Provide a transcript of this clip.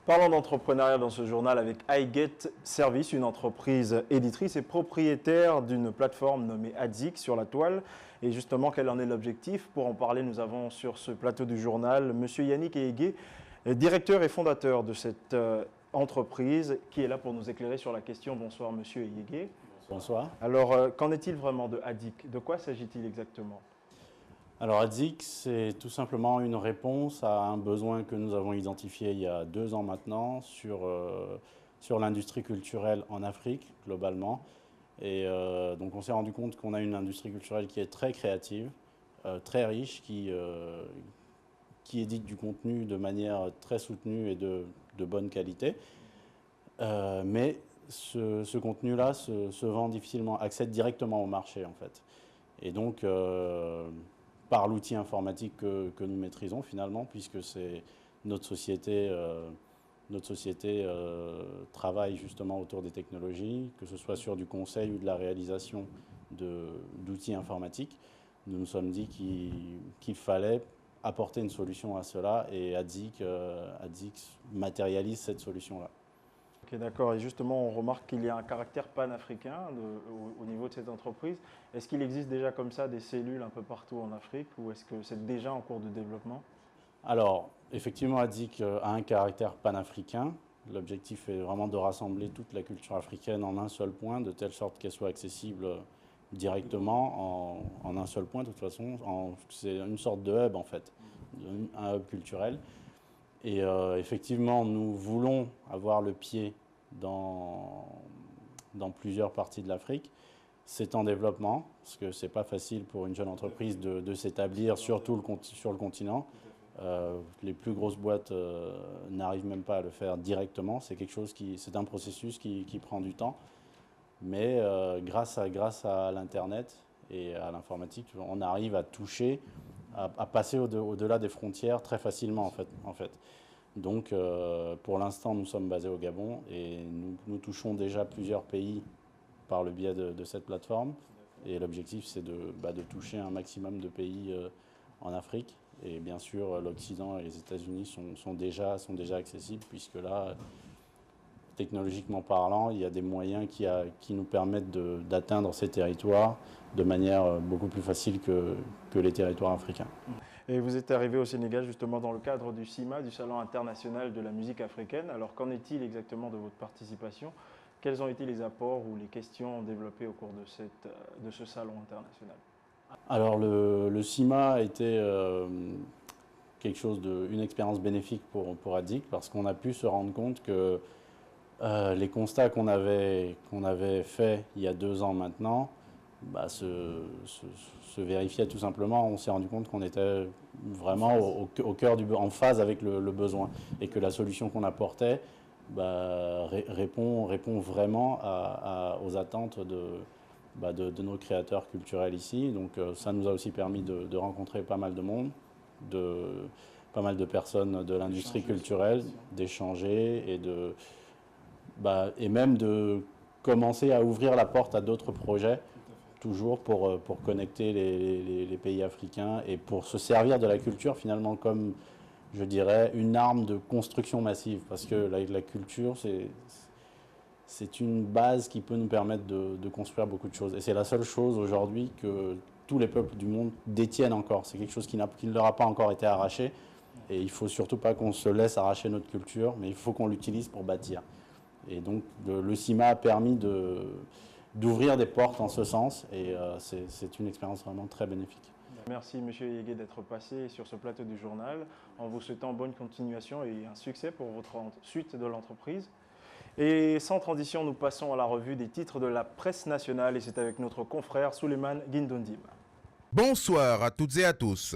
Parlons d'entrepreneuriat dans ce journal avec iGet Service, une entreprise éditrice et propriétaire d'une plateforme nommée Adzik sur la toile. Et justement, quel en est l'objectif? Pour en parler, nous avons sur ce plateau du journal Monsieur Yannick Eygué, directeur et fondateur de cette entreprise, qui est là pour nous éclairer sur la question. Bonsoir Monsieur Eygué. Bonsoir. Alors, qu'en est-il vraiment de Adzik? De quoi s'agit-il exactement? Alors Adzik, c'est tout simplement une réponse à un besoin que nous avons identifié il y a 2 ans maintenant sur l'industrie culturelle en Afrique, globalement. Et donc on s'est rendu compte qu'on a une industrie culturelle qui est très créative, très riche, qui édite du contenu de manière très soutenue et de bonne qualité. Mais ce contenu-là se vend difficilement, accède directement au marché en fait. Et donc, par l'outil informatique que nous maîtrisons finalement, puisque c'est notre société travaille justement autour des technologies, que ce soit sur du conseil ou de la réalisation d'outils informatiques. Nous nous sommes dit qu'il fallait apporter une solution à cela et Adzik matérialise cette solution-là. Ok, d'accord. Et justement, on remarque qu'il y a un caractère panafricain au niveau de cette entreprise. Est-ce qu'il existe déjà comme ça des cellules un peu partout en Afrique ou est-ce que c'est déjà en cours de développement? Alors, effectivement, Adzik a un caractère panafricain. L'objectif est vraiment de rassembler toute la culture africaine en un seul point, de telle sorte qu'elle soit accessible directement en un seul point. De toute façon, c'est une sorte de hub en fait, un hub culturel. Et effectivement, nous voulons avoir le pied dans plusieurs parties de l'Afrique. C'est en développement, parce que ce n'est pas facile pour une jeune entreprise de s'établir sur le continent. Les plus grosses boîtes n'arrivent même pas à le faire directement. C'est un processus qui prend du temps. Mais grâce à l'Internet et à l'informatique, on arrive à toucher, à passer au-delà des frontières très facilement en fait. Donc pour l'instant, nous sommes basés au Gabon et nous touchons déjà plusieurs pays par le biais de cette plateforme. Et l'objectif, c'est de toucher un maximum de pays en Afrique. Et bien sûr, l'Occident et les États-Unis sont déjà accessibles, puisque là, technologiquement parlant, il y a des moyens qui nous permettent d'atteindre ces territoires de manière beaucoup plus facile que les territoires africains. Et vous êtes arrivé au Sénégal justement dans le cadre du CIMA, du Salon international de la musique africaine. Alors qu'en est-il exactement de votre participation? Quels ont été les apports ou les questions développées au cours de ce salon international? Alors le CIMA a été une expérience bénéfique pour Adzik, parce qu'on a pu se rendre compte que les constats qu'on avait faits il y a 2 ans maintenant se vérifiaient tout simplement. On s'est rendu compte qu'on était vraiment au cœur en phase avec le besoin et que la solution qu'on apportait répond vraiment aux attentes de nos créateurs culturels ici. Donc ça nous a aussi permis de rencontrer pas mal de monde, pas mal de personnes de l'industrie culturelle, d'échanger et même de commencer à ouvrir la porte à d'autres projets, toujours pour connecter les pays africains et pour se servir de la culture finalement comme, je dirais, une arme de construction massive. Parce que la culture, c'est une base qui peut nous permettre de construire beaucoup de choses. Et c'est la seule chose aujourd'hui que tous les peuples du monde détiennent encore. C'est quelque chose qui ne leur a pas encore été arraché. Et il ne faut surtout pas qu'on se laisse arracher notre culture, mais il faut qu'on l'utilise pour bâtir. Et donc le CIMA a permis d'ouvrir des portes en ce sens, et c'est une expérience vraiment très bénéfique. Merci Monsieur Eygué d'être passé sur ce plateau du journal, en vous souhaitant bonne continuation et un succès pour votre suite de l'entreprise. Et sans transition, nous passons à la revue des titres de la presse nationale et c'est avec notre confrère Souleymane Guindoundim. Bonsoir à toutes et à tous.